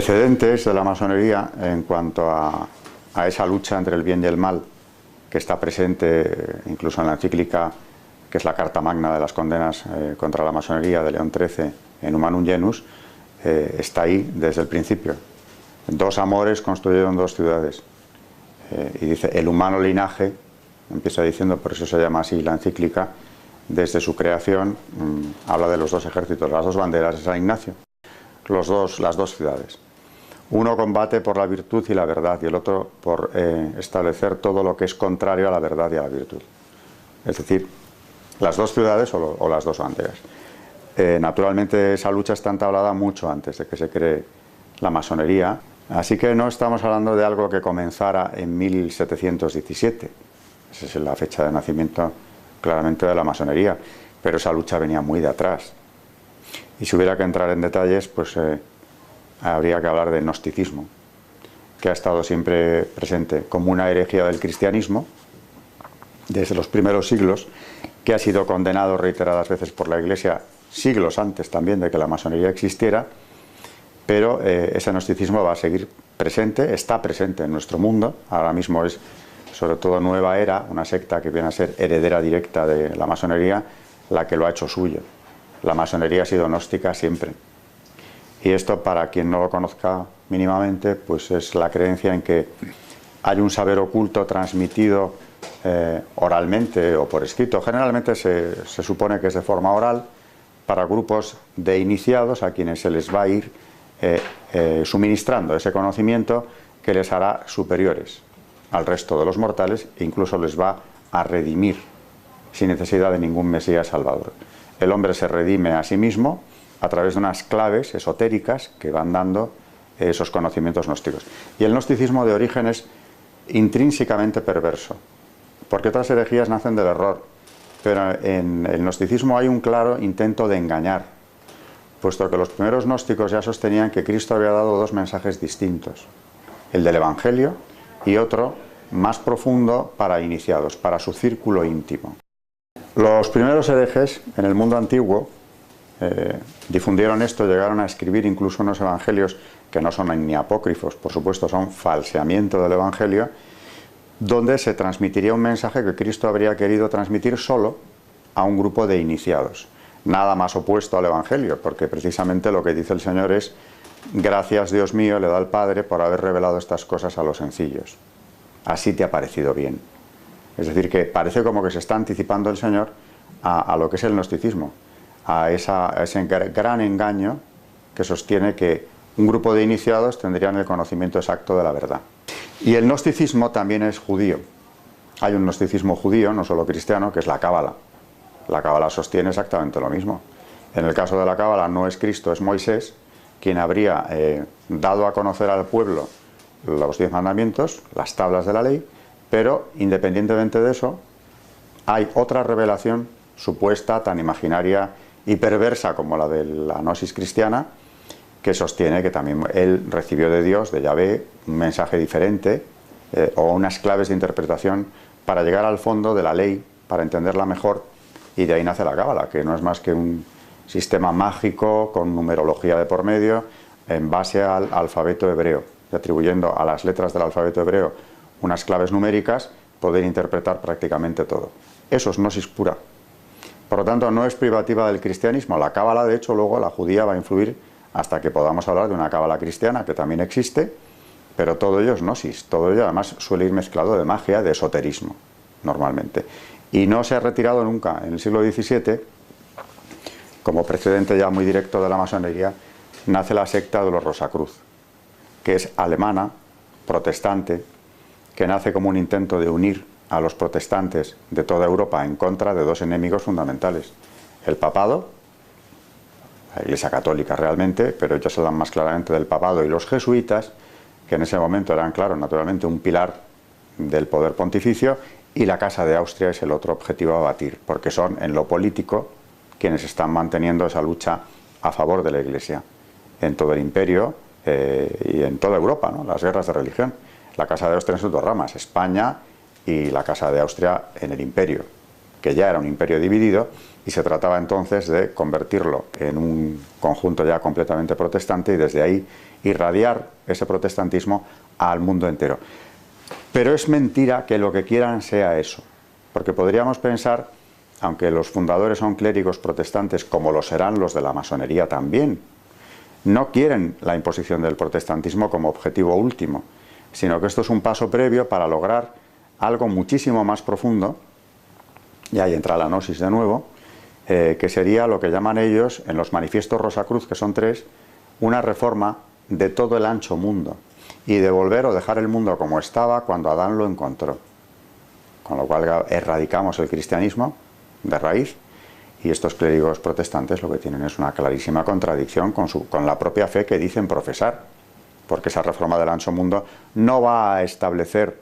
precedentes de la masonería en cuanto a esa lucha entre el bien y el mal, que está presente incluso en la encíclica, que es la Carta Magna de las condenas contra la masonería de León XIII en Humanum Genus, está ahí desde el principio. Dos amores construyeron dos ciudades. Y dice, el humano linaje, empieza diciendo, por eso se llama así la encíclica, desde su creación, habla de los dos ejércitos, las dos banderas de San Ignacio, las dos ciudades. Uno combate por la virtud y la verdad, y el otro por establecer todo lo que es contrario a la verdad y a la virtud. Es decir, las dos ciudades o las dos banderas. Naturalmente esa lucha está entablada mucho antes de que se cree la masonería, así que no estamos hablando de algo que comenzara en 1717, esa es la fecha de nacimiento claramente de la masonería, pero esa lucha venía muy de atrás. Y si hubiera que entrar en detalles, pues habría que hablar del gnosticismo, que ha estado siempre presente como una herejía del cristianismo desde los primeros siglos, que ha sido condenado reiteradas veces por la Iglesia siglos antes también de que la masonería existiera, pero ese gnosticismo va a seguir presente, está presente en nuestro mundo. Ahora mismo es sobre todo Nueva Era, una secta que viene a ser heredera directa de la masonería, la que lo ha hecho suyo. La masonería ha sido gnóstica siempre. Y esto, para quien no lo conozca mínimamente, pues es la creencia en que hay un saber oculto transmitido oralmente o por escrito. Generalmente se supone que es de forma oral para grupos de iniciados a quienes se les va a ir suministrando ese conocimiento que les hará superiores al resto de los mortales e incluso les va a redimir sin necesidad de ningún Mesías Salvador. El hombre se redime a sí mismo a través de unas claves esotéricas que van dando esos conocimientos gnósticos. Y el gnosticismo de origen es intrínsecamente perverso, porque otras herejías nacen del error, pero en el gnosticismo hay un claro intento de engañar, puesto que los primeros gnósticos ya sostenían que Cristo había dado dos mensajes distintos, el del Evangelio y otro más profundo para iniciados, para su círculo íntimo. Los primeros herejes en el mundo antiguo difundieron esto, llegaron a escribir incluso unos evangelios que no son ni apócrifos, por supuesto, son falseamiento del Evangelio, donde se transmitiría un mensaje que Cristo habría querido transmitir solo a un grupo de iniciados. Nada más opuesto al Evangelio, porque precisamente lo que dice el Señor es: gracias, Dios mío, le da al Padre por haber revelado estas cosas a los sencillos. Así te ha parecido bien. Es decir, que parece como que se está anticipando el Señor a lo que es el gnosticismo, a ese gran engaño que sostiene que un grupo de iniciados tendrían el conocimiento exacto de la verdad. Y el gnosticismo también es judío. Hay un gnosticismo judío, no solo cristiano, que es la Cábala. La Cábala sostiene exactamente lo mismo. En el caso de la Cábala no es Cristo, es Moisés quien habría dado a conocer al pueblo los 10 mandamientos, las tablas de la ley, pero independientemente de eso hay otra revelación supuesta, tan imaginaria y perversa como la de la gnosis cristiana, que sostiene que también él recibió de Dios, de Yahvé, un mensaje diferente o unas claves de interpretación para llegar al fondo de la ley, para entenderla mejor, y de ahí nace la Cábala, que no es más que un sistema mágico con numerología de por medio en base al alfabeto hebreo, y atribuyendo a las letras del alfabeto hebreo unas claves numéricas, poder interpretar prácticamente todo. Eso es gnosis pura. Por lo tanto, no es privativa del cristianismo. La Cábala, de hecho, luego la judía va a influir hasta que podamos hablar de una Cábala cristiana, que también existe, pero todo ello es gnosis. Todo ello, además, suele ir mezclado de magia, de esoterismo, normalmente. Y no se ha retirado nunca. En el siglo XVII, como precedente ya muy directo de la masonería, nace la secta de los Rosacruz, que es alemana, protestante, que nace como un intento de unir a los protestantes de toda Europa en contra de dos enemigos fundamentales: el papado, la Iglesia Católica realmente, pero ellos hablan más claramente del papado, y los jesuitas, que en ese momento eran, claro, naturalmente un pilar del poder pontificio, y la Casa de Austria es el otro objetivo a batir, porque son en lo político quienes están manteniendo esa lucha a favor de la Iglesia en todo el imperio y en toda Europa, ¿no? Las guerras de religión. La Casa de Austria en sus dos ramas, España y la Casa de Austria en el imperio, que ya era un imperio dividido, y se trataba entonces de convertirlo en un conjunto ya completamente protestante y desde ahí irradiar ese protestantismo al mundo entero. Pero es mentira que lo que quieran sea eso, porque podríamos pensar, aunque los fundadores son clérigos protestantes, como lo serán los de la masonería también, no quieren la imposición del protestantismo como objetivo último, sino que esto es un paso previo para lograr algo muchísimo más profundo, y ahí entra la gnosis de nuevo, que sería lo que llaman ellos, en los manifiestos Rosacruz, que son 3, una reforma de todo el ancho mundo, y devolver o dejar el mundo como estaba cuando Adán lo encontró. Con lo cual erradicamos el cristianismo de raíz, y estos clérigos protestantes lo que tienen es una clarísima contradicción con la propia fe que dicen profesar, porque esa reforma del ancho mundo no va a establecer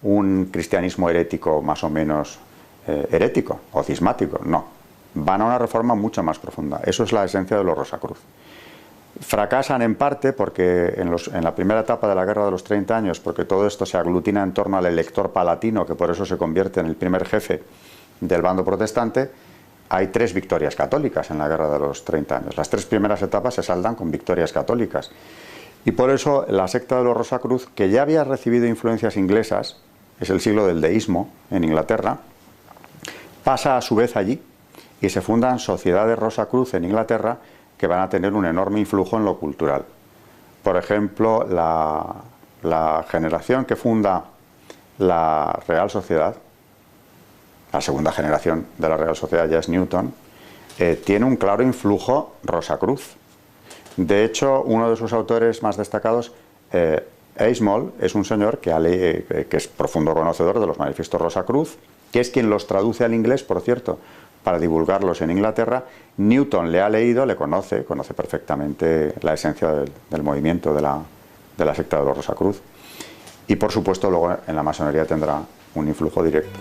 un cristianismo herético más o menos herético o cismático, no, van a una reforma mucho más profunda. Eso es la esencia de los Rosacruz. Fracasan en parte porque en la primera etapa de la Guerra de los 30 años, porque todo esto se aglutina en torno al elector palatino, que por eso se convierte en el primer jefe del bando protestante, hay 3 victorias católicas en la Guerra de los 30 años. Las 3 primeras etapas se saldan con victorias católicas. Y por eso la secta de los Rosacruz, que ya había recibido influencias inglesas, es el siglo del deísmo en Inglaterra, pasa a su vez allí y se fundan sociedades Rosacruz en Inglaterra que van a tener un enorme influjo en lo cultural. Por ejemplo, la generación que funda la Real Sociedad, la segunda generación de la Real Sociedad ya es Newton, tiene un claro influjo Rosacruz. De hecho, uno de sus autores más destacados, Eismoll, es un señor que es profundo conocedor de los manifiestos Rosacruz, que es quien los traduce al inglés, por cierto, para divulgarlos en Inglaterra. Newton le ha leído, le conoce perfectamente la esencia del movimiento de la secta de los Rosacruz, y por supuesto luego en la masonería tendrá un influjo directo.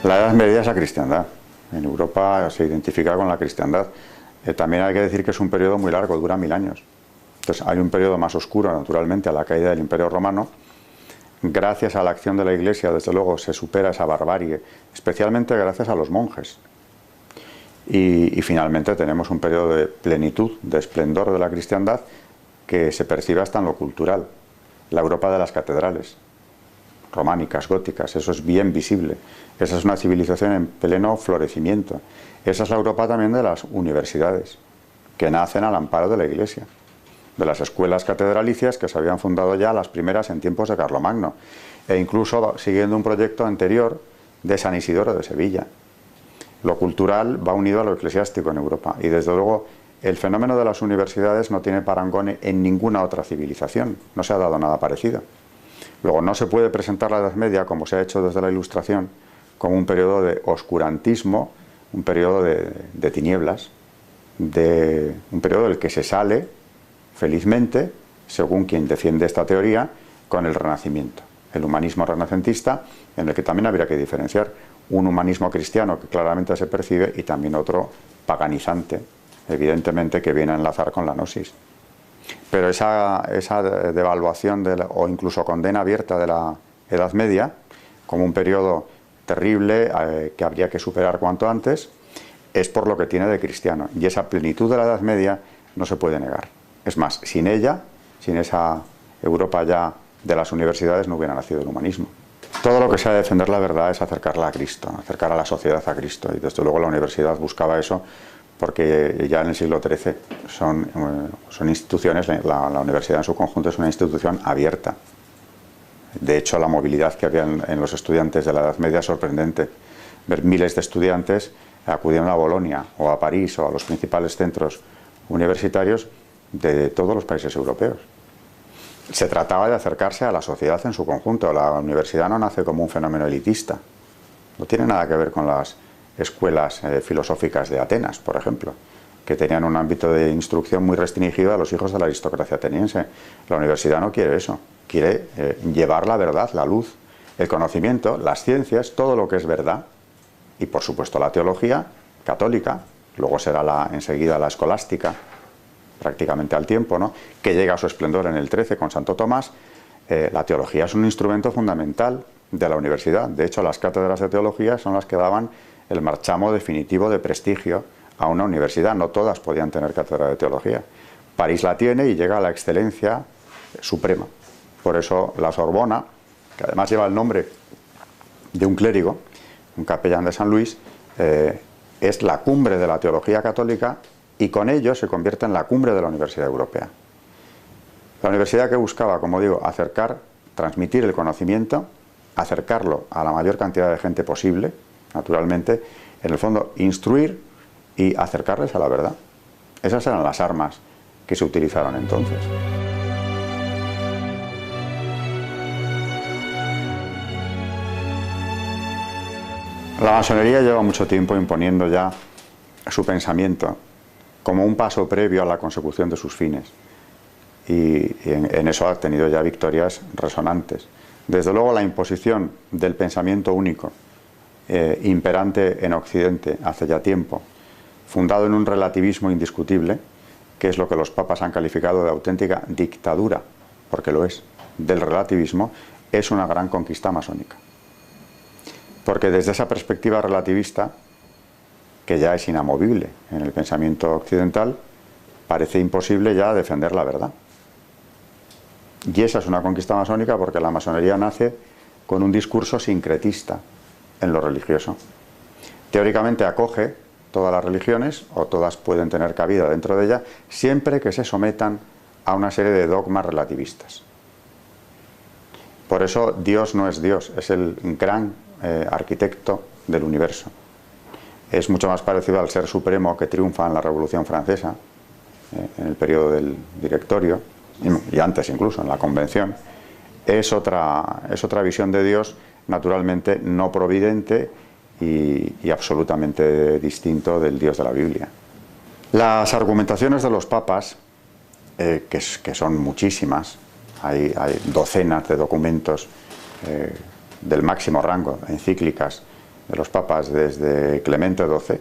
La Edad Media es la cristiandad. En Europa se identifica con la cristiandad. También hay que decir que es un periodo muy largo, dura 1000 años. Entonces hay un periodo más oscuro, naturalmente, a la caída del Imperio Romano. Gracias a la acción de la Iglesia, desde luego, se supera esa barbarie, especialmente gracias a los monjes. Y finalmente tenemos un periodo de plenitud, de esplendor de la cristiandad, que se percibe hasta en lo cultural. La Europa de las catedrales, románicas, góticas, eso es bien visible. Esa es una civilización en pleno florecimiento. Esa es la Europa también de las universidades, que nacen al amparo de la Iglesia, de las escuelas catedralicias que se habían fundado ya las primeras en tiempos de Carlomagno, e incluso siguiendo un proyecto anterior de San Isidoro de Sevilla. Lo cultural va unido a lo eclesiástico en Europa, y desde luego el fenómeno de las universidades no tiene parangón en ninguna otra civilización, no se ha dado nada parecido. Luego, no se puede presentar la Edad Media, como se ha hecho desde la Ilustración, como un periodo de oscurantismo, un periodo de tinieblas, un periodo del que se sale, felizmente, según quien defiende esta teoría, con el Renacimiento. El humanismo renacentista, en el que también habría que diferenciar un humanismo cristiano que claramente se percibe y también otro paganizante, evidentemente, que viene a enlazar con la gnosis. Pero esa devaluación o incluso condena abierta de la Edad Media como un periodo terrible que habría que superar cuanto antes, es por lo que tiene de cristiano, y esa plenitud de la Edad Media no se puede negar. Es más, sin ella, sin esa Europa ya de las universidades, no hubiera nacido el humanismo. Todo lo que sea defender la verdad es acercarla a Cristo, acercar a la sociedad a Cristo, y desde luego la universidad buscaba eso, porque ya en el siglo XIII son instituciones, la universidad en su conjunto es una institución abierta. De hecho, la movilidad que había en los estudiantes de la Edad Media es sorprendente. Ver miles de estudiantes acudiendo a Bolonia o a París o a los principales centros universitarios de todos los países europeos. Se trataba de acercarse a la sociedad en su conjunto. La universidad no nace como un fenómeno elitista. No tiene nada que ver con las escuelas filosóficas de Atenas, por ejemplo, que tenían un ámbito de instrucción muy restringido a los hijos de la aristocracia ateniense. La universidad no quiere eso, quiere llevar la verdad, la luz, el conocimiento, las ciencias, todo lo que es verdad, y por supuesto la teología católica, luego será enseguida la escolástica, prácticamente al tiempo, ¿no?, que llega a su esplendor en el 13 con Santo Tomás. La teología es un instrumento fundamental de la universidad. De hecho, las cátedras de teología son las que daban el marchamo definitivo de prestigio a una universidad. No todas podían tener cátedra de teología. París la tiene y llega a la excelencia suprema. Por eso la Sorbona, que además lleva el nombre de un clérigo, un capellán de San Luis, es la cumbre de la teología católica y con ello se convierte en la cumbre de la Universidad Europea. La universidad que buscaba, como digo, transmitir el conocimiento, acercarlo a la mayor cantidad de gente posible, naturalmente, en el fondo instruir y acercarles a la verdad. Esas eran las armas que se utilizaron entonces. La masonería lleva mucho tiempo imponiendo ya su pensamiento como un paso previo a la consecución de sus fines. Y en eso ha tenido ya victorias resonantes. Desde luego la imposición del pensamiento único, imperante en Occidente hace ya tiempo, fundado en un relativismo indiscutible, que es lo que los papas han calificado de auténtica dictadura, porque lo es, del relativismo, es una gran conquista masónica. Porque desde esa perspectiva relativista, que ya es inamovible en el pensamiento occidental, parece imposible ya defender la verdad. Y esa es una conquista masónica porque la masonería nace con un discurso sincretista en lo religioso. Teóricamente acoge todas las religiones, o todas pueden tener cabida dentro de ella, siempre que se sometan a una serie de dogmas relativistas. Por eso Dios no es Dios, es el gran arquitecto del universo. Es mucho más parecido al ser supremo que triunfa en la Revolución Francesa, en el periodo del Directorio, y antes incluso, en la Convención. Es otra visión de Dios, naturalmente no providente y absolutamente distinto del Dios de la Biblia. Las argumentaciones de los papas, que son muchísimas, hay docenas de documentos del máximo rango, encíclicas de los papas, desde Clemente XII,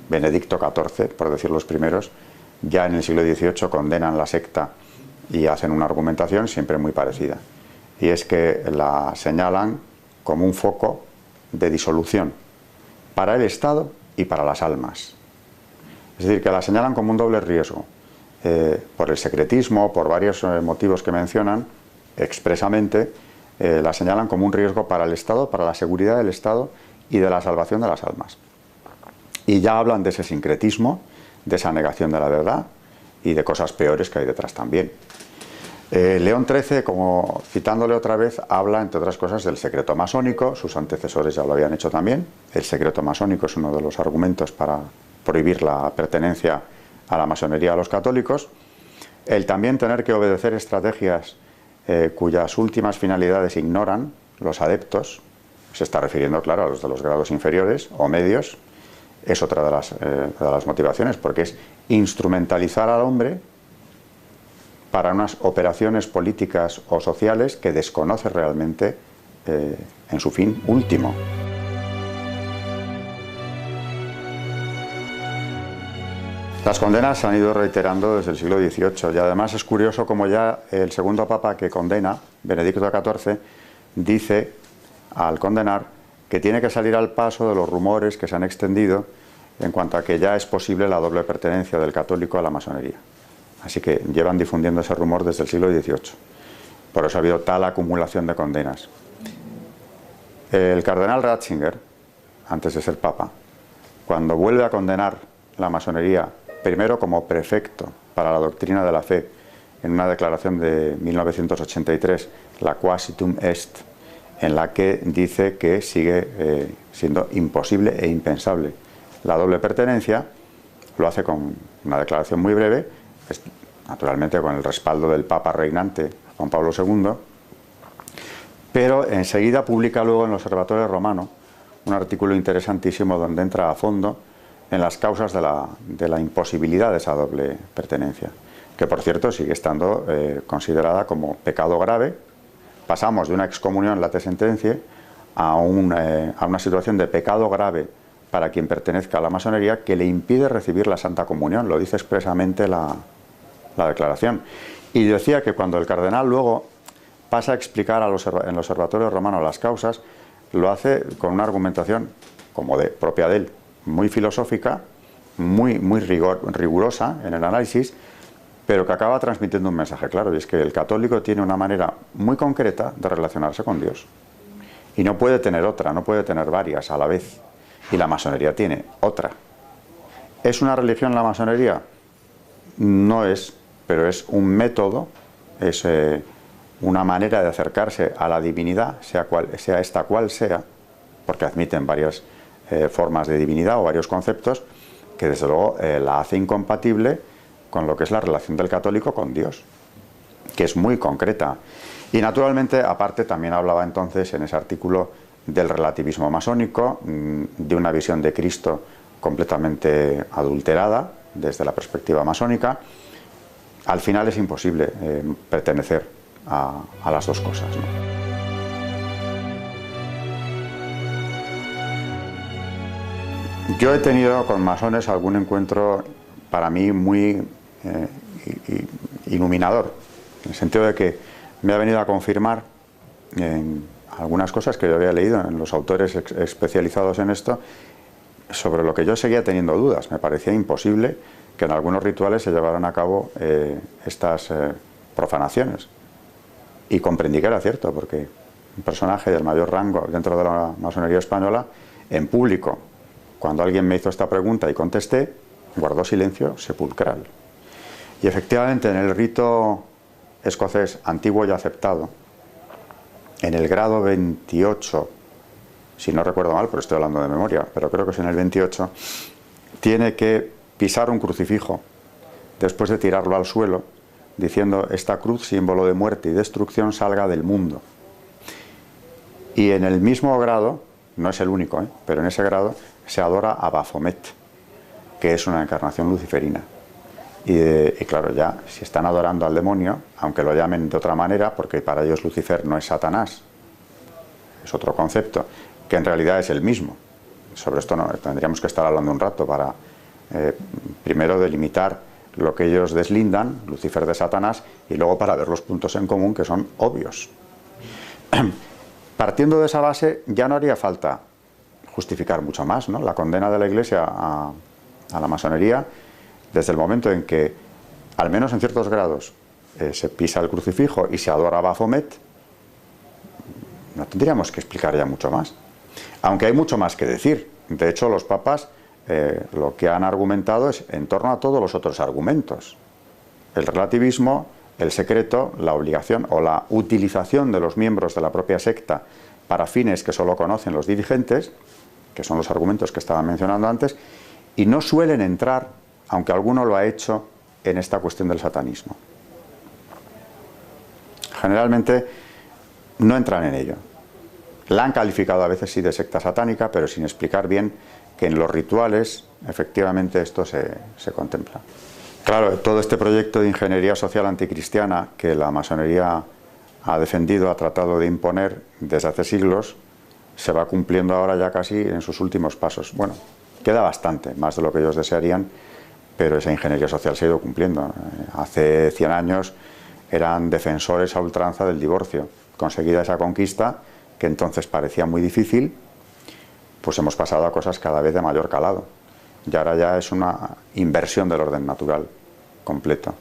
Benedicto XIV, por decir los primeros, ya en el siglo XVIII condenan la secta y hacen una argumentación siempre muy parecida. Y es que la señalan como un foco de disolución para el Estado y para las almas. Es decir, que la señalan como un doble riesgo, por el secretismo, por varios motivos que mencionan expresamente, la señalan como un riesgo para el Estado, para la seguridad del Estado y de la salvación de las almas. Y ya hablan de ese sincretismo, de esa negación de la verdad y de cosas peores que hay detrás también. León XIII, como citándole otra vez, habla, entre otras cosas, del secreto masónico. Sus antecesores ya lo habían hecho también. El secreto masónico es uno de los argumentos para prohibir la pertenencia a la masonería a los católicos. El también tener que obedecer estrategias cuyas últimas finalidades ignoran los adeptos, se está refiriendo, claro, a los de los grados inferiores o medios, es otra de las motivaciones, porque es instrumentalizar al hombre para unas operaciones políticas o sociales que desconoce realmente en su fin último. Las condenas se han ido reiterando desde el siglo XVIII y además es curioso como ya el segundo papa que condena, Benedicto XIV, dice al condenar que tiene que salir al paso de los rumores que se han extendido en cuanto a que ya es posible la doble pertenencia del católico a la masonería. Así que llevan difundiendo ese rumor desde el siglo XVIII. Por eso ha habido tal acumulación de condenas. El cardenal Ratzinger, antes de ser papa, cuando vuelve a condenar la masonería, primero como prefecto para la doctrina de la fe, en una declaración de 1983, la Quasitum Est, en la que dice que sigue siendo imposible e impensable la doble pertenencia, lo hace con una declaración muy breve, naturalmente con el respaldo del Papa reinante, Juan Pablo II, pero enseguida publica luego en el Observatorio Romano un artículo interesantísimo donde entra a fondo en las causas de la imposibilidad de esa doble pertenencia, que por cierto sigue estando considerada como pecado grave. Pasamos de una excomunión late sententia a una situación de pecado grave para quien pertenezca a la masonería que le impide recibir la Santa Comunión, lo dice expresamente la la declaración. Y decía que cuando el cardenal luego pasa a explicar en el Observatorio Romano las causas, lo hace con una argumentación como propia de él, muy filosófica, muy rigurosa en el análisis, pero que acaba transmitiendo un mensaje claro, y es que el católico tiene una manera muy concreta de relacionarse con Dios. Y no puede tener otra, no puede tener varias a la vez. Y la masonería tiene otra. ¿Es una religión la masonería? No es, pero es un método, es una manera de acercarse a la divinidad, sea esta cual sea, porque admiten varias formas de divinidad o varios conceptos, que desde luego la hace incompatible con lo que es la relación del católico con Dios, que es muy concreta. Y naturalmente, aparte, también hablaba entonces en ese artículo del relativismo masónico, de una visión de Cristo completamente adulterada desde la perspectiva masónica. Al final es imposible pertenecer a las dos cosas, ¿no? Yo he tenido con masones algún encuentro para mí muy iluminador, en el sentido de que me ha venido a confirmar en algunas cosas que yo había leído en los autores especializados en esto, sobre lo que yo seguía teniendo dudas. Me parecía imposible que en algunos rituales se llevaran a cabo estas profanaciones. Y comprendí que era cierto, porque un personaje del mayor rango dentro de la masonería española, en público, cuando alguien me hizo esta pregunta y contesté, guardó silencio sepulcral. Y efectivamente, en el rito escocés antiguo y aceptado, en el grado 28, si no recuerdo mal, pero estoy hablando de memoria, pero creo que es en el 28, tiene que pisar un crucifijo después de tirarlo al suelo, diciendo: esta cruz, símbolo de muerte y destrucción, salga del mundo. Y en el mismo grado, no es el único, pero en ese grado se adora a Baphomet, que es una encarnación luciferina. Y claro, ya, si están adorando al demonio, aunque lo llamen de otra manera, porque para ellos Lucifer no es Satanás, es otro concepto, que en realidad es el mismo. Sobre esto no tendríamos que estar hablando un rato para primero delimitar lo que ellos deslindan, Lucifer de Satanás, y luego para ver los puntos en común que son obvios. Partiendo de esa base, ya no haría falta justificar mucho más, ¿no? La condena de la Iglesia a la masonería, desde el momento en que, al menos en ciertos grados, se pisa el crucifijo y se adora a Baphomet, no tendríamos que explicar ya mucho más. Aunque hay mucho más que decir. De hecho, los papas lo que han argumentado es en torno a todos los otros argumentos. El relativismo, el secreto, la obligación o la utilización de los miembros de la propia secta para fines que solo conocen los dirigentes, que son los argumentos que estaba mencionando antes, y no suelen entrar, aunque alguno lo ha hecho, en esta cuestión del satanismo. Generalmente no entran en ello. La han calificado a veces sí de secta satánica, pero sin explicar bien que en los rituales efectivamente esto se contempla. Claro, todo este proyecto de ingeniería social anticristiana que la masonería ha defendido, ha tratado de imponer desde hace siglos, se va cumpliendo ahora ya casi en sus últimos pasos. Bueno, queda bastante, más de lo que ellos desearían, pero esa ingeniería social se ha ido cumpliendo. Hace 100 años eran defensores a ultranza del divorcio. Conseguida esa conquista, que entonces parecía muy difícil, pues hemos pasado a cosas cada vez de mayor calado. Y ahora ya es una inversión del orden natural completo.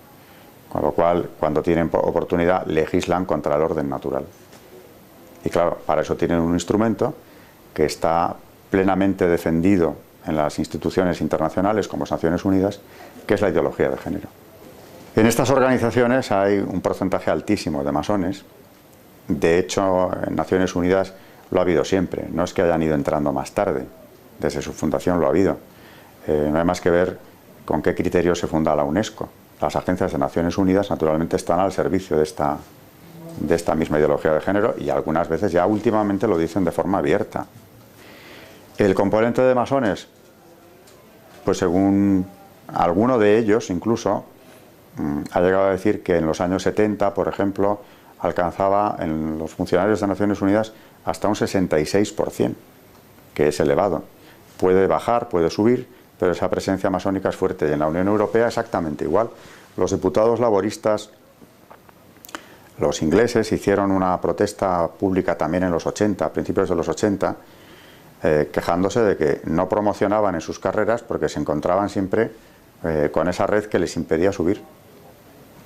Con lo cual, cuando tienen oportunidad, legislan contra el orden natural. Y claro, para eso tienen un instrumento que está plenamente defendido en las instituciones internacionales como Naciones Unidas, que es la ideología de género. En estas organizaciones hay un porcentaje altísimo de masones. De hecho, en Naciones Unidas lo ha habido siempre. No es que hayan ido entrando más tarde. Desde su fundación lo ha habido. No hay más que ver con qué criterio se funda la UNESCO. Las agencias de Naciones Unidas naturalmente están al servicio de esta misma ideología de género, y algunas veces ya últimamente lo dicen de forma abierta. El componente de masones, pues según alguno de ellos incluso, ha llegado a decir que en los años 70, por ejemplo, alcanzaba en los funcionarios de Naciones Unidas hasta un 66%, que es elevado. Puede bajar, puede subir, pero esa presencia masónica es fuerte, y en la Unión Europea exactamente igual. los diputados laboristas, los ingleses, hicieron una protesta pública también en los 80, a principios de los 80, quejándose de que no promocionaban en sus carreras porque se encontraban siempre con esa red que les impedía subir,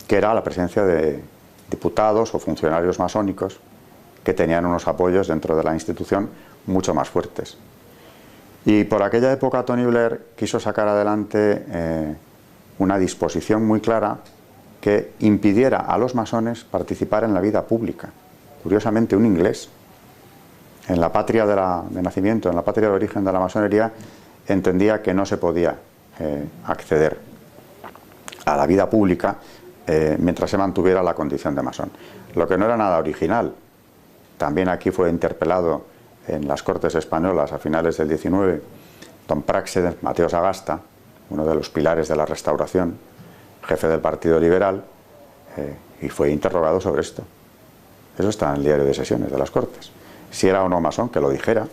que era la presencia de diputados o funcionarios masónicos que tenían unos apoyos dentro de la institución mucho más fuertes. Y por aquella época Tony Blair quiso sacar adelante una disposición muy clara que impidiera a los masones participar en la vida pública. Curiosamente, un inglés, en la patria de nacimiento, en la patria de origen de la masonería, entendía que no se podía acceder a la vida pública mientras se mantuviera la condición de masón. Lo que no era nada original. También aquí fue interpelado en las Cortes Españolas a finales del 19, don Praxedes Mateo Sagasta, uno de los pilares de la Restauración, jefe del Partido Liberal, y fue interrogado sobre esto. Eso está en el diario de sesiones de las Cortes. Si era o no masón, que lo dijera.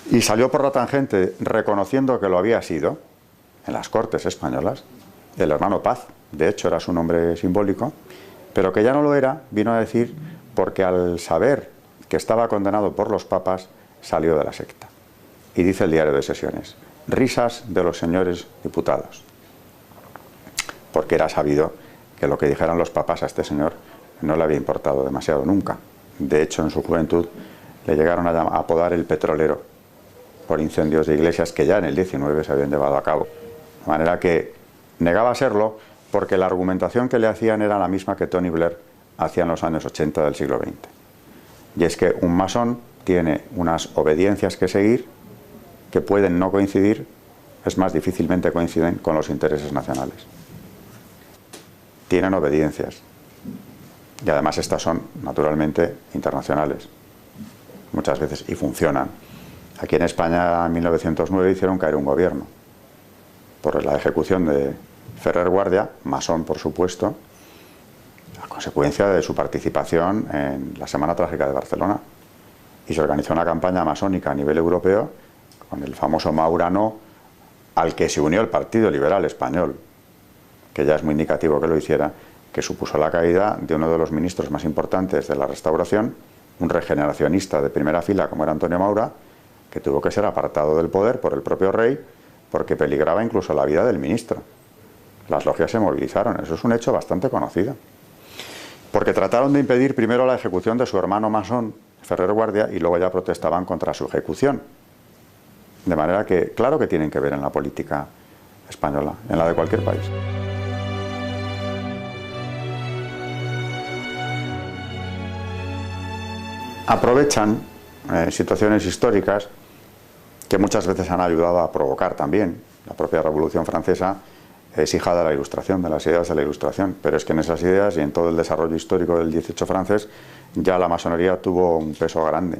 Y salió por la tangente reconociendo que lo había sido, en las Cortes Españolas, el hermano Paz, de hecho era su nombre simbólico, pero que ya no lo era, vino a decir, porque al saber que estaba condenado por los papas, salió de la secta. Y dice el diario de sesiones: risas de los señores diputados. Porque era sabido que lo que dijeran los papas a este señor no le había importado demasiado nunca. De hecho, en su juventud le llegaron a apodar el petrolero por incendios de iglesias que ya en el 19 se habían llevado a cabo. De manera que negaba serlo porque la argumentación que le hacían era la misma que Tony Blair hacía en los años 80 del siglo XX. Y es que un masón tiene unas obediencias que seguir que pueden no coincidir, es más, difícilmente coinciden con los intereses nacionales. Tienen obediencias. Y además estas son, naturalmente, internacionales. Muchas veces, y funcionan. Aquí en España, en 1909, hicieron caer un gobierno por la ejecución de Ferrer Guardia, masón, por supuesto, a consecuencia de su participación en la Semana Trágica de Barcelona. Y se organizó una campaña masónica a nivel europeo con el famoso Maura No, al que se unió el Partido Liberal Español, que ya es muy indicativo que lo hiciera, que supuso la caída de uno de los ministros más importantes de la Restauración, un regeneracionista de primera fila como era Antonio Maura, que tuvo que ser apartado del poder por el propio rey porque peligraba incluso la vida del ministro. Las logias se movilizaron, eso es un hecho bastante conocido. Porque trataron de impedir primero la ejecución de su hermano masón, Ferrer Guardia, y luego ya protestaban contra su ejecución. De manera que, claro que tienen que ver en la política española, en la de cualquier país. Aprovechan situaciones históricas que muchas veces han ayudado a provocar también. La propia Revolución Francesa es hija de la Ilustración, de las ideas de la Ilustración, pero es que en esas ideas y en todo el desarrollo histórico del 18 francés ya la masonería tuvo un peso grande.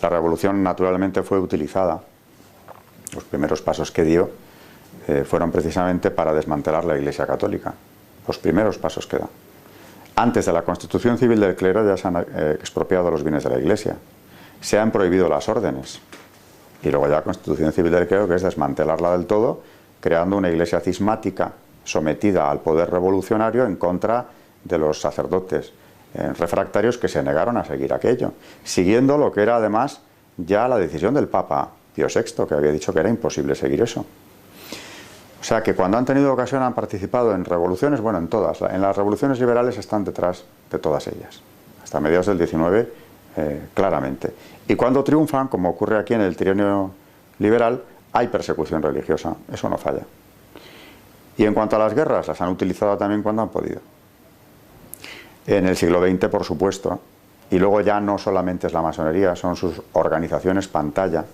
La Revolución naturalmente fue utilizada. Los primeros pasos que dio fueron precisamente para desmantelar la Iglesia Católica. Los primeros pasos que da. Antes de la Constitución Civil del Clero ya se han expropiado los bienes de la Iglesia. Se han prohibido las órdenes. Y luego ya la Constitución Civil del Clero, que es desmantelarla del todo, creando una Iglesia cismática sometida al poder revolucionario en contra de los sacerdotes refractarios que se negaron a seguir aquello, siguiendo lo que era además ya la decisión del Papa Pío VI, que había dicho que era imposible seguir eso. O sea que cuando han tenido ocasión han participado en revoluciones, bueno, en todas. En las revoluciones liberales están detrás de todas ellas, hasta mediados del 19 claramente. Y cuando triunfan, como ocurre aquí en el trienio liberal, hay persecución religiosa, eso no falla. Y en cuanto a las guerras, las han utilizado también cuando han podido. En el siglo XX, por supuesto, y luego ya no solamente es la masonería, son sus organizaciones pantalla,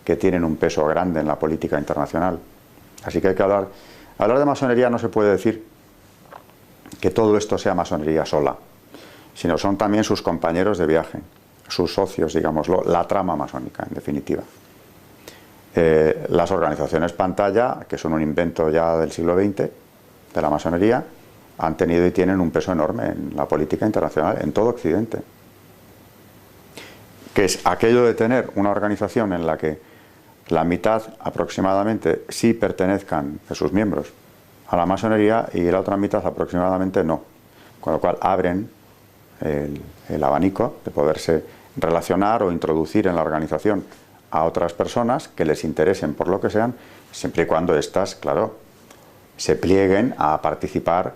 que tienen un peso grande en la política internacional. Así que hay que hablar de masonería, no se puede decir que todo esto sea masonería sola, sino son también sus compañeros de viaje, sus socios, digámoslo, la trama masónica, en definitiva. Las organizaciones pantalla, que son un invento ya del siglo XX, de la masonería, han tenido y tienen un peso enorme en la política internacional, en todo Occidente. Que es aquello de tener una organización en la que la mitad aproximadamente sí pertenezcan de sus miembros a la masonería y la otra mitad aproximadamente no. Con lo cual abren el abanico de poderse relacionar o introducir en la organización a otras personas que les interesen por lo que sean, siempre y cuando éstas, claro, se plieguen a participar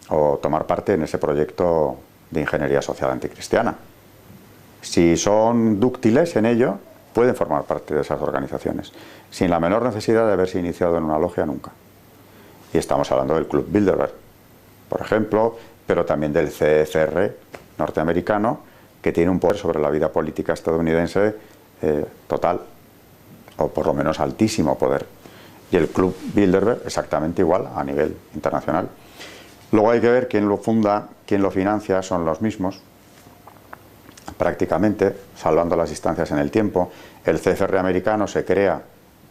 o tomar parte en ese proyecto de ingeniería social anticristiana. Si son dúctiles en ello, pueden formar parte de esas organizaciones, sin la menor necesidad de haberse iniciado en una logia nunca. Y estamos hablando del Club Bilderberg, por ejemplo, pero también del CFR norteamericano, que tiene un poder sobre la vida política estadounidense total, o por lo menos altísimo poder. Y el Club Bilderberg exactamente igual a nivel internacional. Luego hay que ver quién lo funda, quién lo financia, son los mismos, prácticamente, salvando las distancias en el tiempo. El CFR americano se crea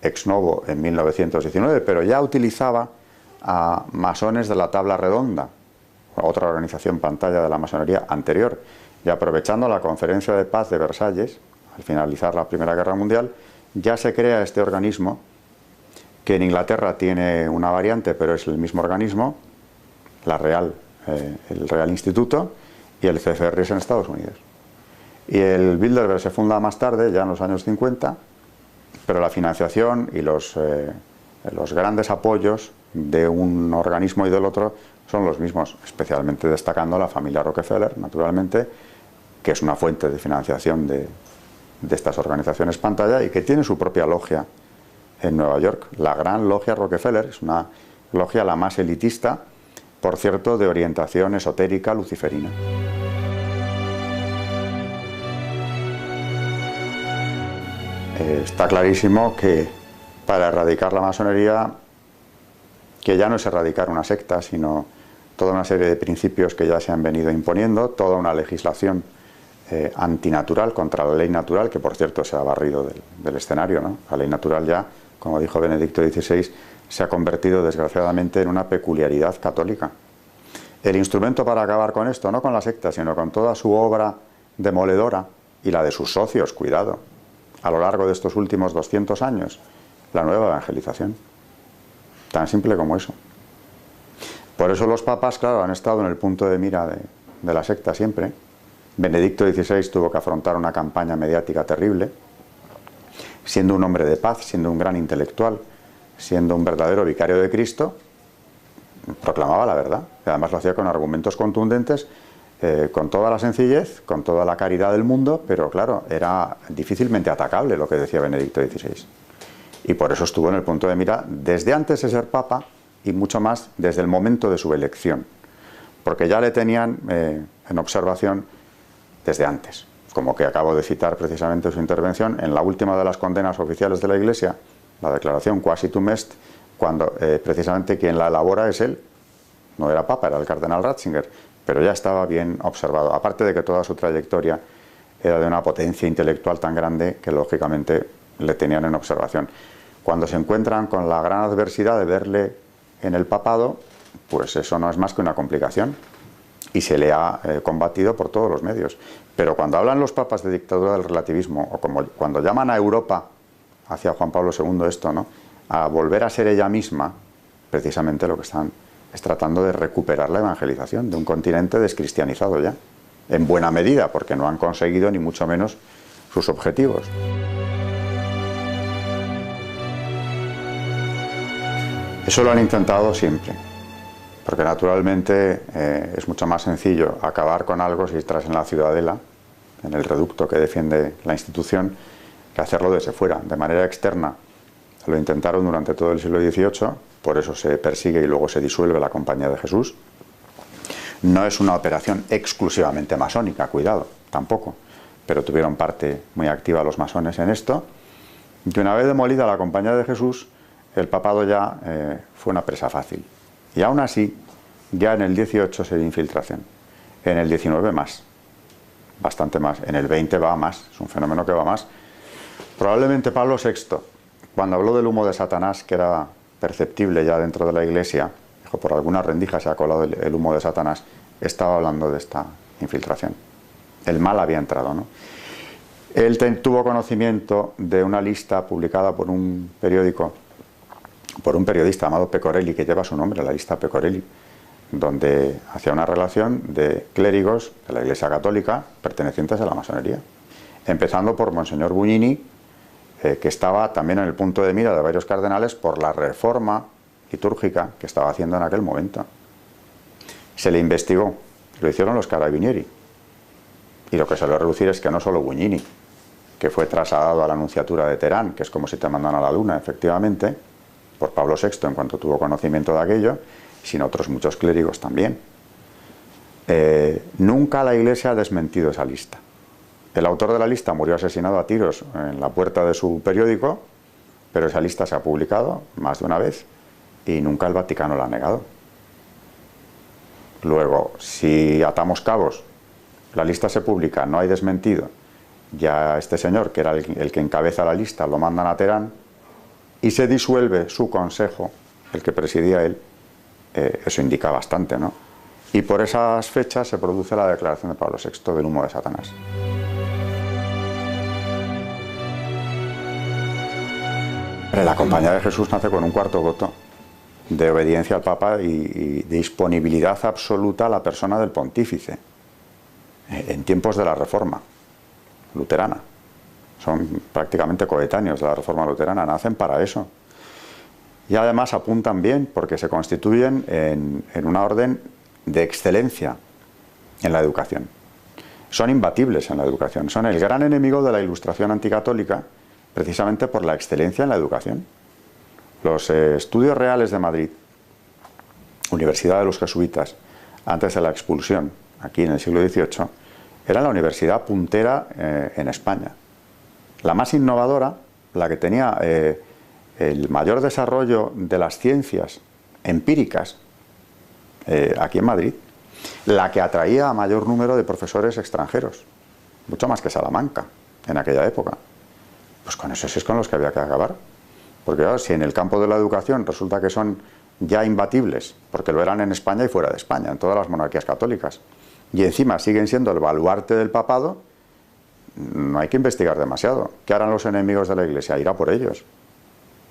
ex novo en 1919, pero ya utilizaba a masones de la Tabla Redonda, otra organización pantalla de la masonería anterior, y aprovechando la Conferencia de Paz de Versalles, al finalizar la Primera Guerra Mundial, ya se crea este organismo, que en Inglaterra tiene una variante, pero es el mismo organismo, el Real Instituto, y el CFR es en Estados Unidos. Y el Bilderberg se funda más tarde, ya en los años 50, pero la financiación y los grandes apoyos de un organismo y del otro son los mismos, especialmente destacando la familia Rockefeller, naturalmente, que es una fuente de financiación de estas organizaciones pantalla y que tiene su propia logia en Nueva York. La Gran Logia Rockefeller es una logia la más elitista, por cierto, de orientación esotérica luciferina. Está clarísimo que para erradicar la masonería, que ya no es erradicar una secta, sino toda una serie de principios que ya se han venido imponiendo, toda una legislación antinatural contra la ley natural, que por cierto se ha barrido del escenario, ¿no? La ley natural ya, como dijo Benedicto XVI, se ha convertido desgraciadamente en una peculiaridad católica. El instrumento para acabar con esto, no con la secta, sino con toda su obra demoledora y la de sus socios, cuidado, a lo largo de estos últimos 200 años, la nueva evangelización. Tan simple como eso. Por eso los papas, claro, han estado en el punto de mira de la secta siempre. Benedicto XVI tuvo que afrontar una campaña mediática terrible, siendo un hombre de paz, siendo un gran intelectual, siendo un verdadero vicario de Cristo, proclamaba la verdad. Y además lo hacía con argumentos contundentes, con toda la sencillez, con toda la caridad del mundo, pero claro, era difícilmente atacable lo que decía Benedicto XVI. Y por eso estuvo en el punto de mira desde antes de ser papa y mucho más desde el momento de su elección, porque ya le tenían en observación desde antes, como que acabo de citar precisamente su intervención en la última de las condenas oficiales de la Iglesia, la declaración Quasitum Est, cuando precisamente quien la elabora es él, no era papa, era el cardenal Ratzinger, pero ya estaba bien observado, aparte de que toda su trayectoria era de una potencia intelectual tan grande que lógicamente le tenían en observación. Cuando se encuentran con la gran adversidad de verle en el papado, pues eso no es más que una complicación y se le ha combatido por todos los medios. Pero cuando hablan los papas de dictadura del relativismo, o como cuando llaman a Europa, hacia Juan Pablo II esto, ¿no?, a volver a ser ella misma, precisamente lo que están es tratando de recuperar la evangelización de un continente descristianizado ya, en buena medida, porque no han conseguido ni mucho menos sus objetivos. Eso lo han intentado siempre, porque naturalmente es mucho más sencillo acabar con algo si estás en la ciudadela, en el reducto que defiende la institución, que hacerlo desde fuera, de manera externa. Lo intentaron durante todo el siglo XVIII, por eso se persigue y luego se disuelve la Compañía de Jesús. No es una operación exclusivamente masónica, cuidado, tampoco, pero tuvieron parte muy activa los masones en esto. Y una vez demolida la Compañía de Jesús, el papado ya fue una presa fácil. Y aún así, ya en el 18 se dio infiltración, en el 19 más, bastante más, en el 20 va más, es un fenómeno que va más. Probablemente Pablo VI, cuando habló del humo de Satanás, que era perceptible ya dentro de la Iglesia, dijo, por alguna rendija se ha colado el humo de Satanás, estaba hablando de esta infiltración. El mal había entrado, ¿no? Él tuvo conocimiento de una lista publicada por un periódico por un periodista llamado Pecorelli, que lleva su nombre, la lista Pecorelli, donde hacía una relación de clérigos de la Iglesia Católica pertenecientes a la masonería, empezando por Monseñor Bugnini, que estaba también en el punto de mira de varios cardenales por la reforma litúrgica que estaba haciendo en aquel momento. Se le investigó, lo hicieron los carabinieri, y lo que se le va a reducir es que no solo Bugnini, que fue trasladado a la nunciatura de Terán, que es como si te mandan a la luna, efectivamente, por Pablo VI en cuanto tuvo conocimiento de aquello, sino otros muchos clérigos también. Nunca la Iglesia ha desmentido esa lista. El autor de la lista murió asesinado a tiros en la puerta de su periódico, pero esa lista se ha publicado más de una vez y nunca el Vaticano la ha negado. Luego, si atamos cabos, la lista se publica, no hay desmentido, ya este señor, que era el que encabeza la lista, lo mandan a Teherán y se disuelve su consejo, el que presidía él, eso indica bastante, ¿no? Y por esas fechas se produce la declaración de Pablo VI del humo de Satanás. La Compañía de Jesús nace con un cuarto voto de obediencia al Papa y de disponibilidad absoluta a la persona del pontífice en tiempos de la Reforma luterana. Son prácticamente coetáneos de la Reforma luterana, nacen para eso. Y además apuntan bien porque se constituyen en una orden de excelencia en la educación. Son imbatibles en la educación, son el gran enemigo de la Ilustración anticatólica, precisamente por la excelencia en la educación. Los estudios reales de Madrid, Universidad de los Jesuitas, antes de la expulsión, aquí en el siglo XVIII, era la universidad puntera en España. La más innovadora, la que tenía el mayor desarrollo de las ciencias empíricas aquí en Madrid, la que atraía a mayor número de profesores extranjeros, mucho más que Salamanca en aquella época. Pues con esos es con los que había que acabar. Porque claro, si en el campo de la educación resulta que son ya imbatibles, porque lo eran en España y fuera de España, en todas las monarquías católicas, y encima siguen siendo el baluarte del papado, no hay que investigar demasiado. ¿Qué harán los enemigos de la Iglesia? Ir a por ellos.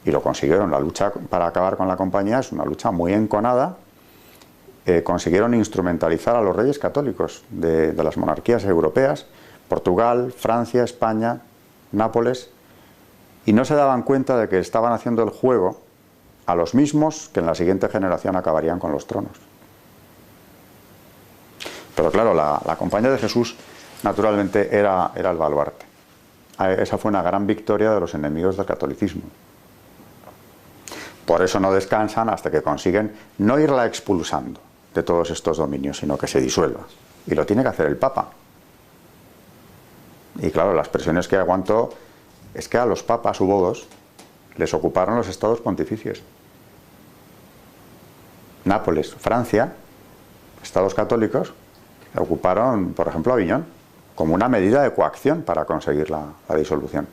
Y lo consiguieron. La lucha para acabar con la Compañía es una lucha muy enconada. Consiguieron instrumentalizar a los reyes católicos de las monarquías europeas, Portugal, Francia, España, Nápoles, y no se daban cuenta de que estaban haciendo el juego a los mismos que en la siguiente generación acabarían con los tronos. Pero claro, la Compañía de Jesús naturalmente era el baluarte. Esa fue una gran victoria de los enemigos del catolicismo. Por eso no descansan hasta que consiguen no irla expulsando de todos estos dominios, sino que se disuelva. Y lo tiene que hacer el Papa. Y claro, las presiones que aguantó es que a los papas, hubo dos, les ocuparon los estados pontificios. Nápoles, Francia, estados católicos, ocuparon, por ejemplo, Aviñón, como una medida de coacción para conseguir la disolución.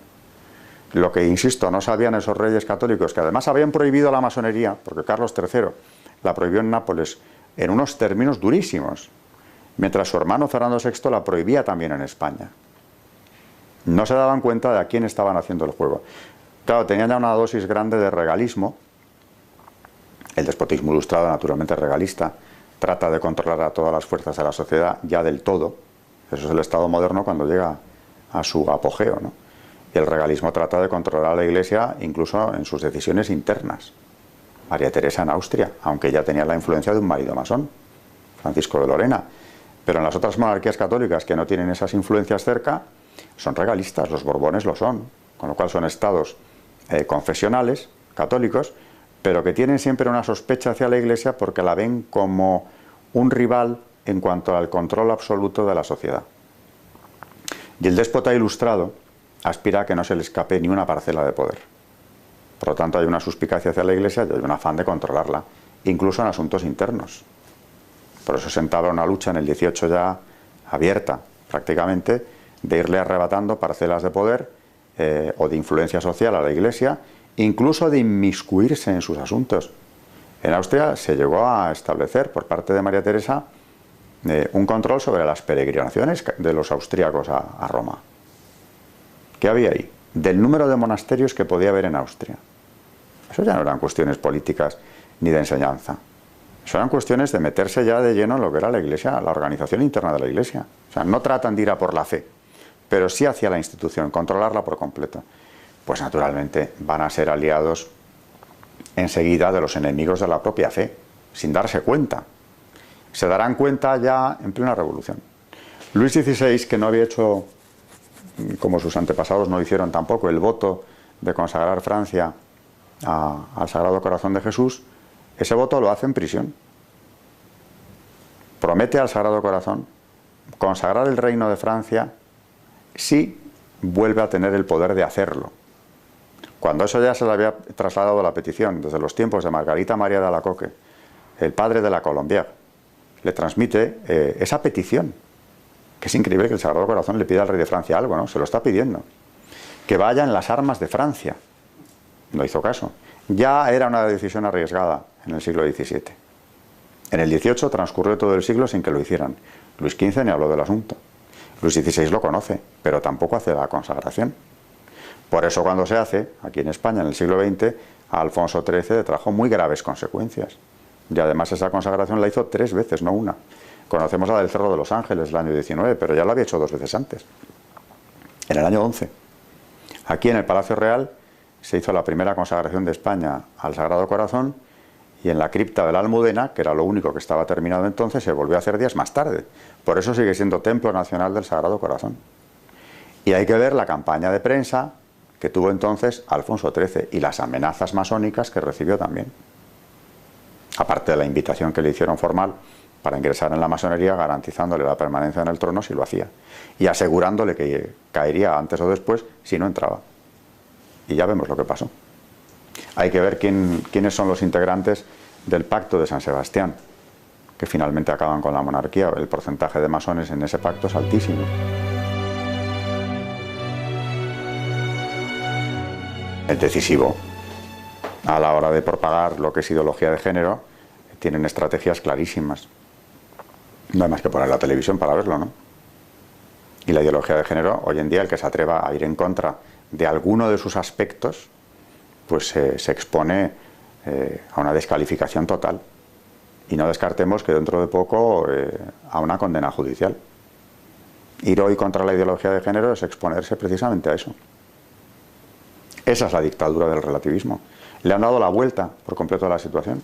Lo que, insisto, no sabían esos reyes católicos, que además habían prohibido la masonería, porque Carlos III la prohibió en Nápoles en unos términos durísimos, mientras su hermano Fernando VI la prohibía también en España. No se daban cuenta de a quién estaban haciendo el juego. Claro, tenían ya una dosis grande de regalismo. El despotismo ilustrado, naturalmente regalista, trata de controlar a todas las fuerzas de la sociedad ya del todo. Eso es el Estado moderno cuando llega a su apogeo, ¿no? Y el regalismo trata de controlar a la Iglesia incluso en sus decisiones internas. María Teresa en Austria, aunque ya tenía la influencia de un marido masón, Francisco de Lorena. Pero en las otras monarquías católicas que no tienen esas influencias cerca, son regalistas, los Borbones lo son, con lo cual son estados confesionales, católicos, pero que tienen siempre una sospecha hacia la Iglesia porque la ven como un rival en cuanto al control absoluto de la sociedad. Y el déspota ilustrado aspira a que no se le escape ni una parcela de poder. Por lo tanto, hay una suspicacia hacia la Iglesia y hay un afán de controlarla, incluso en asuntos internos. Por eso se entabla una lucha en el 18 ya abierta, prácticamente, de irle arrebatando parcelas de poder o de influencia social a la Iglesia, incluso de inmiscuirse en sus asuntos. En Austria se llegó a establecer por parte de María Teresa un control sobre las peregrinaciones de los austríacos a Roma. ¿Qué había ahí? Del número de monasterios que podía haber en Austria. Eso ya no eran cuestiones políticas ni de enseñanza. Eso eran cuestiones de meterse ya de lleno en lo que era la Iglesia, la organización interna de la Iglesia. O sea, no tratan de ir a por la fe, pero sí hacia la institución, controlarla por completo. Pues naturalmente van a ser aliados enseguida de los enemigos de la propia fe, sin darse cuenta. Se darán cuenta ya en plena revolución. Luis XVI, que no había hecho, como sus antepasados no hicieron tampoco, el voto de consagrar Francia al Sagrado Corazón de Jesús, ese voto lo hace en prisión. Promete al Sagrado Corazón consagrar el reino de Francia si vuelve a tener el poder de hacerlo. Cuando eso ya se le había trasladado la petición desde los tiempos de Margarita María de Alacoque, el padre de la Colombière, le transmite esa petición, que es increíble que el Sagrado Corazón le pida al rey de Francia algo, ¿no? Se lo está pidiendo. Que vaya en las armas de Francia. No hizo caso. Ya era una decisión arriesgada en el siglo XVII. En el XVIII transcurrió todo el siglo sin que lo hicieran. Luis XV ni habló del asunto. Luis XVI lo conoce, pero tampoco hace la consagración. Por eso cuando se hace, aquí en España en el siglo XX, a Alfonso XIII le trajo muy graves consecuencias. Y además esa consagración la hizo 3 veces, no una. Conocemos la del Cerro de los Ángeles, el año 19, pero ya lo había hecho 2 veces antes. En el año 11. Aquí en el Palacio Real se hizo la primera consagración de España al Sagrado Corazón, y en la cripta de la Almudena, que era lo único que estaba terminado entonces, se volvió a hacer días más tarde. Por eso sigue siendo Templo Nacional del Sagrado Corazón. Y hay que ver la campaña de prensa que tuvo entonces Alfonso XIII y las amenazas masónicas que recibió también. Aparte de la invitación que le hicieron formal para ingresar en la masonería, garantizándole la permanencia en el trono si lo hacía, y asegurándole que caería antes o después si no entraba. Y ya vemos lo que pasó. Hay que ver quiénes son los integrantes del Pacto de San Sebastián, que finalmente acaban con la monarquía. El porcentaje de masones en ese pacto es altísimo. Es decisivo. A la hora de propagar lo que es ideología de género, tienen estrategias clarísimas. No hay más que poner la televisión para verlo, ¿no? Y la ideología de género, hoy en día, el que se atreva a ir en contra de alguno de sus aspectos, pues se expone a una descalificación total. Y no descartemos que dentro de poco a una condena judicial. Ir hoy contra la ideología de género es exponerse precisamente a eso. Esa es la dictadura del relativismo. Le han dado la vuelta por completo a la situación.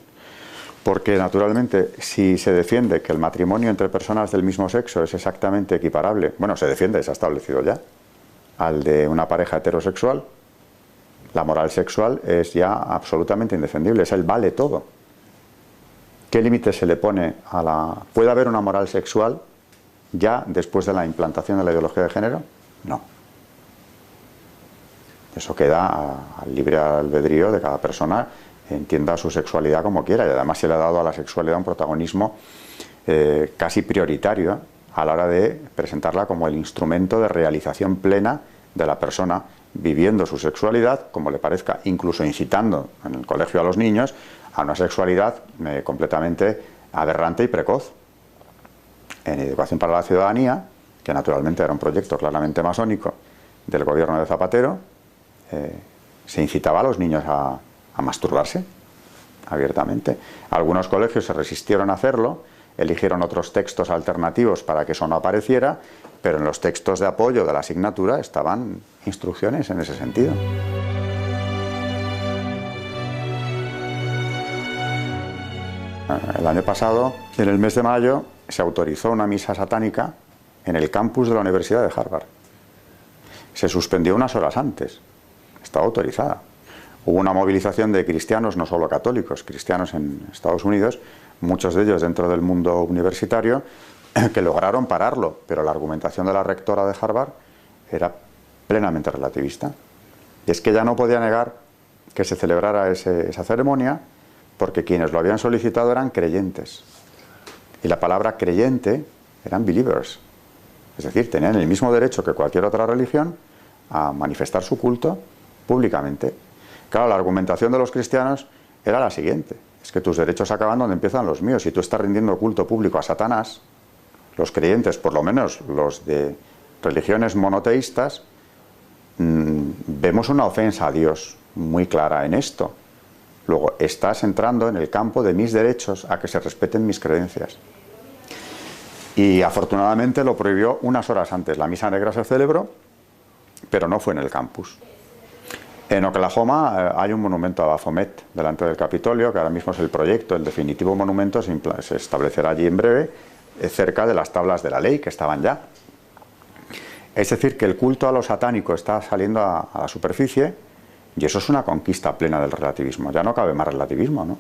Porque, naturalmente, si se defiende que el matrimonio entre personas del mismo sexo es exactamente equiparable, bueno, se defiende, se ha establecido ya, al de una pareja heterosexual, la moral sexual es ya absolutamente indefendible, es el vale todo. ¿Qué límite se le pone a la...? ¿Puede haber una moral sexual ya después de la implantación de la ideología de género? No. Eso queda al libre albedrío de cada persona, entienda su sexualidad como quiera, y además se le ha dado a la sexualidad un protagonismo casi prioritario a la hora de presentarla como el instrumento de realización plena de la persona, viviendo su sexualidad como le parezca, incluso incitando en el colegio a los niños a una sexualidad completamente aberrante y precoz. En Educación para la Ciudadanía, que naturalmente era un proyecto claramente masónico del gobierno de Zapatero, se incitaba a los niños a masturbarse abiertamente. Algunos colegios se resistieron a hacerlo, eligieron otros textos alternativos para que eso no apareciera, pero en los textos de apoyo de la asignatura estaban instrucciones en ese sentido. El año pasado, en el mes de mayo, se autorizó una misa satánica en el campus de la Universidad de Harvard. Se suspendió unas horas antes. Estaba autorizada. Hubo una movilización de cristianos, no solo católicos, cristianos en Estados Unidos, muchos de ellos dentro del mundo universitario, que lograron pararlo, pero la argumentación de la rectora de Harvard era plenamente relativista. Y es que ella no podía negar que se celebrara esa ceremonia porque quienes lo habían solicitado eran creyentes. Y la palabra creyente eran believers. Es decir, tenían el mismo derecho que cualquier otra religión a manifestar su culto públicamente. Claro, la argumentación de los cristianos era la siguiente: es que tus derechos acaban donde empiezan los míos. Si tú estás rindiendo culto público a Satanás, los creyentes, por lo menos los de religiones monoteístas, vemos una ofensa a Dios muy clara en esto. Luego, estás entrando en el campo de mis derechos a que se respeten mis creencias. Y afortunadamente lo prohibió unas horas antes. La misa negra se celebró, pero no fue en el campus. En Oklahoma hay un monumento a Baphomet delante del Capitolio, que ahora mismo es el proyecto, el definitivo monumento se establecerá allí en breve, cerca de las tablas de la ley que estaban ya. Es decir, que el culto a lo satánico está saliendo a la superficie, y eso es una conquista plena del relativismo. Ya no cabe más relativismo, ¿no?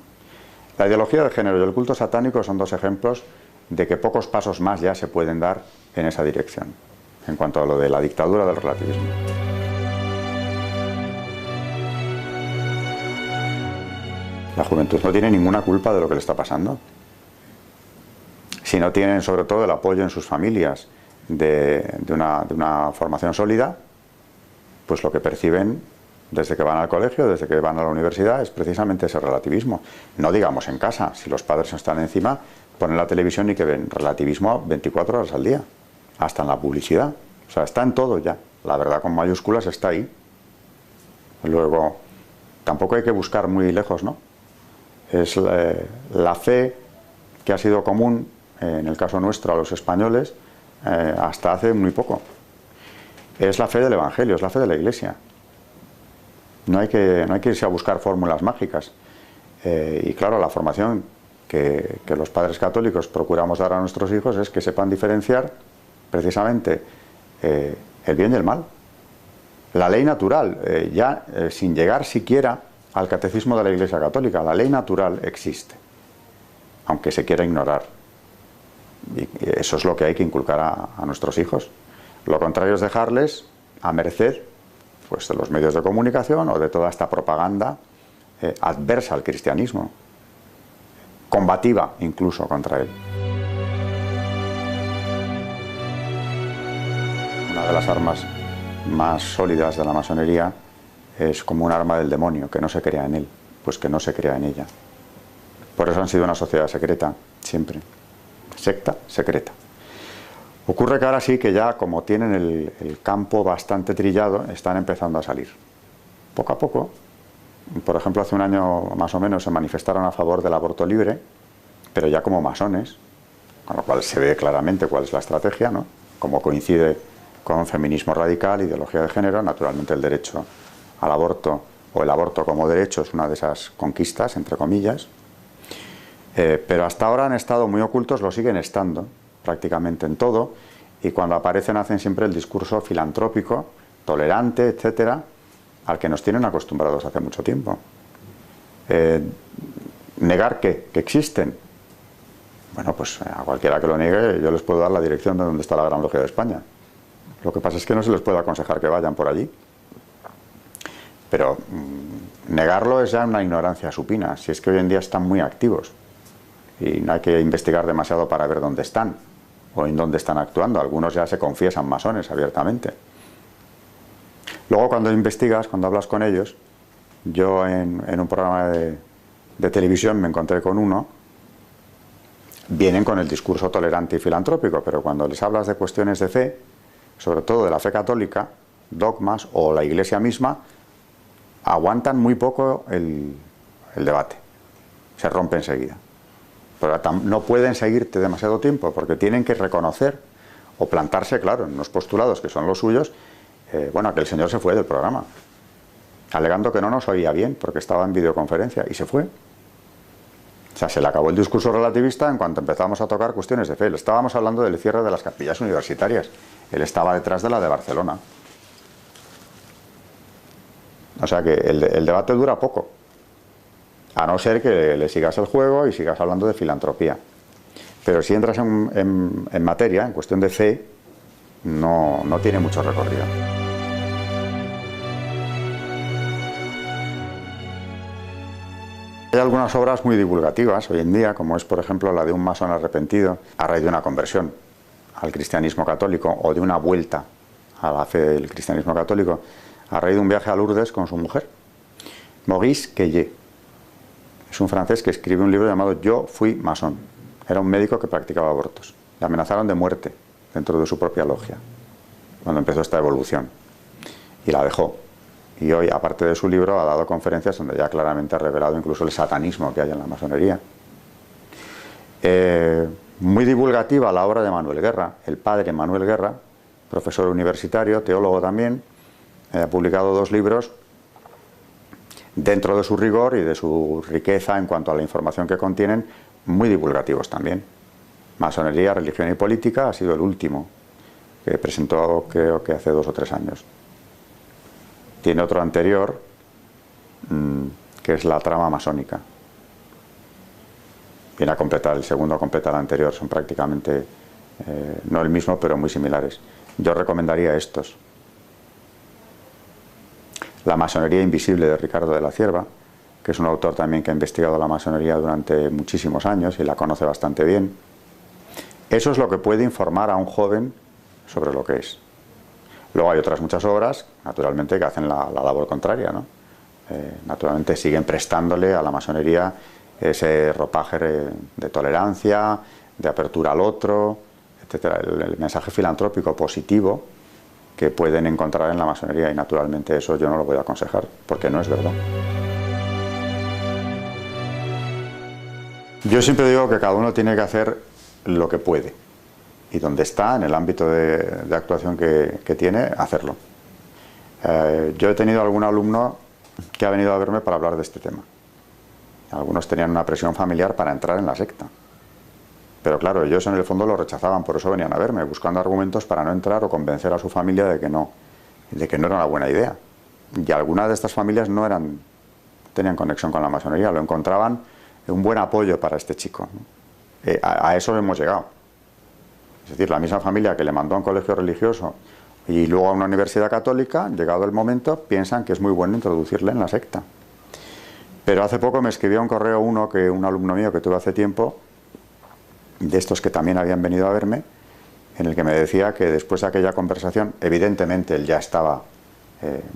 La ideología de género y el culto satánico son dos ejemplos de que pocos pasos más ya se pueden dar en esa dirección, en cuanto a lo de la dictadura del relativismo. La juventud no tiene ninguna culpa de lo que le está pasando. Si no tienen, sobre todo, el apoyo en sus familias de una formación sólida, pues lo que perciben desde que van al colegio, desde que van a la universidad, es precisamente ese relativismo. No digamos en casa, si los padres están encima, ponen la televisión y que ven relativismo 24 horas al día, hasta en la publicidad. O sea, está en todo ya. La verdad con mayúsculas está ahí. Luego, tampoco hay que buscar muy lejos, ¿no? Es la fe que ha sido común, en el caso nuestro, a los españoles, hasta hace muy poco. Es la fe del Evangelio, es la fe de la Iglesia. No hay que irse a buscar fórmulas mágicas. Y claro, la formación que los padres católicos procuramos dar a nuestros hijos es que sepan diferenciar precisamente el bien y el mal. La ley natural, sin llegar siquiera al catecismo de la Iglesia Católica, la ley natural existe, aunque se quiera ignorar. Y eso es lo que hay que inculcar a nuestros hijos. Lo contrario es dejarles a merced, pues, de los medios de comunicación o de toda esta propaganda adversa al cristianismo, combativa incluso contra él. Una de las armas más sólidas de la masonería es como un arma del demonio, que no se crea en él, pues que no se crea en ella. Por eso han sido una sociedad secreta, siempre. Secta secreta. Ocurre que ahora sí que ya, como tienen el campo bastante trillado, están empezando a salir. Poco a poco. Por ejemplo, hace un año más o menos se manifestaron a favor del aborto libre, pero ya como masones, con lo cual se ve claramente cuál es la estrategia, ¿no? Como coincide con feminismo radical, ideología de género, naturalmente el derecho al aborto, o el aborto como derecho, es una de esas conquistas, entre comillas. Pero hasta ahora han estado muy ocultos, lo siguen estando, prácticamente en todo, y cuando aparecen hacen siempre el discurso filantrópico, tolerante, etcétera, al que nos tienen acostumbrados hace mucho tiempo. Negar que existen. Bueno, pues a cualquiera que lo niegue, yo les puedo dar la dirección de donde está la Gran Logia de España. Lo que pasa es que no se les puede aconsejar que vayan por allí. Pero negarlo es ya una ignorancia supina, si es que hoy en día están muy activos y no hay que investigar demasiado para ver dónde están o en dónde están actuando. Algunos ya se confiesan masones abiertamente. Luego, cuando investigas, cuando hablas con ellos, yo en un programa de televisión me encontré con uno, vienen con el discurso tolerante y filantrópico, pero cuando les hablas de cuestiones de fe, sobre todo de la fe católica, dogmas o la Iglesia misma, aguantan muy poco el debate, se rompe enseguida. Pero no pueden seguirte demasiado tiempo porque tienen que reconocer o plantarse, claro, en unos postulados que son los suyos. Bueno, que el señor se fue del programa, alegando que no nos oía bien porque estaba en videoconferencia, y se fue. O sea, se le acabó el discurso relativista en cuanto empezamos a tocar cuestiones de fe. Estábamos hablando del cierre de las capillas universitarias. Él estaba detrás de la de Barcelona. O sea que el debate dura poco, a no ser que le sigas el juego y sigas hablando de filantropía. Pero si entras en materia, en cuestión de fe, no tiene mucho recorrido. Hay algunas obras muy divulgativas hoy en día, como es por ejemplo la de un masón arrepentido a raíz de una conversión al cristianismo católico o de una vuelta a la fe del cristianismo católico a raíz de un viaje a Lourdes con su mujer. Maurice Queyé es un francés que escribe un libro llamado Yo fui masón. Era un médico que practicaba abortos. Le amenazaron de muerte dentro de su propia logia cuando empezó esta evolución, y la dejó. Y hoy, aparte de su libro, ha dado conferencias donde ya claramente ha revelado incluso el satanismo que hay en la masonería. Muy divulgativa la obra de Manuel Guerra, el padre Manuel Guerra, profesor universitario, teólogo también, ha publicado 2 libros dentro de su rigor y de su riqueza en cuanto a la información que contienen, muy divulgativos también. Masonería, religión y política ha sido el último que presentó, creo que hace 2 o 3 años. Tiene otro anterior, que es la trama masónica. Viene a completar, el segundo a completar el anterior, son prácticamente, no el mismo, pero muy similares. Yo recomendaría estos. La masonería invisible de Ricardo de la Cierva, que es un autor también que ha investigado la masonería durante muchísimos años y la conoce bastante bien. Eso es lo que puede informar a un joven sobre lo que es. Luego hay otras muchas obras, naturalmente, que hacen la labor contraria, ¿no? Naturalmente siguen prestándole a la masonería ese ropaje de tolerancia, de apertura al otro, etcétera. El mensaje filantrópico positivo que pueden encontrar en la masonería, y naturalmente eso yo no lo voy a aconsejar, porque no es verdad. Yo siempre digo que cada uno tiene que hacer lo que puede, y donde está, en el ámbito de actuación que tiene, hacerlo. Yo he tenido algún alumno que ha venido a verme para hablar de este tema. Algunos tenían una presión familiar para entrar en la secta. Pero claro, ellos en el fondo lo rechazaban, por eso venían a verme, buscando argumentos para no entrar o convencer a su familia de que no era una buena idea. Y algunas de estas familias no tenían conexión con la masonería, lo encontraban un buen apoyo para este chico. A eso hemos llegado. Es decir, la misma familia que le mandó a un colegio religioso y luego a una universidad católica, llegado el momento, piensan que es muy bueno introducirle en la secta. Pero hace poco me escribió un correo un alumno mío que tuve hace tiempo, de estos que también habían venido a verme, en el que me decía que después de aquella conversación, evidentemente él ya estaba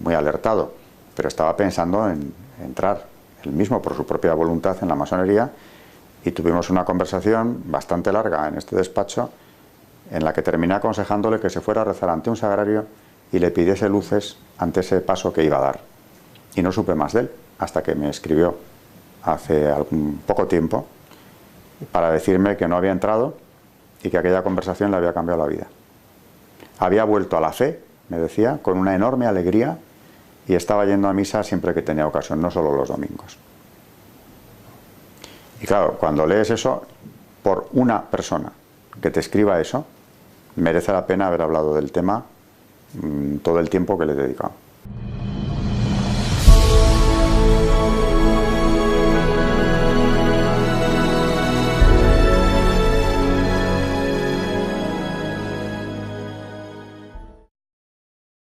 muy alertado, pero estaba pensando en entrar él mismo por su propia voluntad en la masonería, y tuvimos una conversación bastante larga en este despacho, en la que terminé aconsejándole que se fuera a rezar ante un sagrario y le pidiese luces ante ese paso que iba a dar. Y no supe más de él, hasta que me escribió hace algún poco tiempo para decirme que no había entrado y que aquella conversación le había cambiado la vida. Había vuelto a la fe, me decía, con una enorme alegría, y estaba yendo a misa siempre que tenía ocasión, no solo los domingos. Y claro, cuando lees eso, por una persona que te escriba eso, merece la pena haber hablado del tema todo el tiempo que le he dedicado.